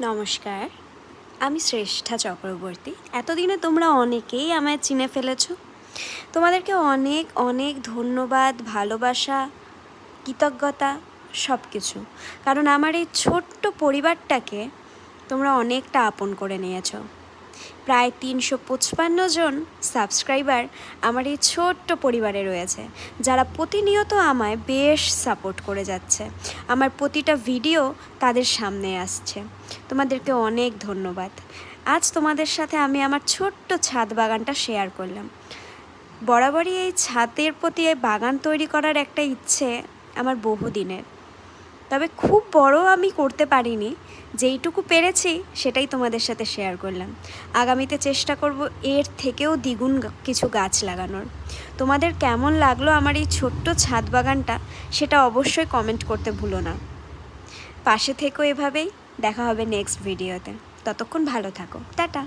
নমস্কার, আমি শ্রেষ্ঠা চক্রবর্তী। এতদিনে তোমরা অনেকেই আমায় চিনে ফেলেছো। তোমাদেরকে অনেক অনেক ধন্যবাদ, ভালোবাসা, কৃতজ্ঞতা সব কিছু। কারণ আমার এই ছোট্ট পরিবারটাকে তোমরা অনেকটা আপন করে নিয়েছো। প্রায় ৩৫৫ জন সাবস্ক্রাইবার আমার এই ছোট্ট পরিবারে রয়েছে, যারা প্রতিনিয়ত আমায় বেশ সাপোর্ট করে যাচ্ছে। আমার প্রতিটা ভিডিও তাদের সামনে আসছে। তোমাদেরকে অনেক ধন্যবাদ। আজ তোমাদের সাথে আমি আমার ছোট্ট ছাদ বাগানটা শেয়ার করলাম। বরাবরই এই ছাদের প্রতি এই বাগান তৈরি করার একটা ইচ্ছে আমার বহুদিনের, তবে খুব বড় আমি করতে পারিনি। যেইটুকু পেরেছি সেটাই তোমাদের সাথে শেয়ার করলাম। আগামীতে চেষ্টা করব এর থেকেও দ্বিগুণ কিছু গাছ লাগানোর। তোমাদের কেমন লাগলো আমার এই ছোট্ট ছাদ বাগানটা সেটা অবশ্যই কমেন্ট করতে ভুলো না। পাশে থেকো এভাবেই। দেখা হবে নেক্সট ভিডিওতে। ততক্ষণ ভালো থাকো। টাটা।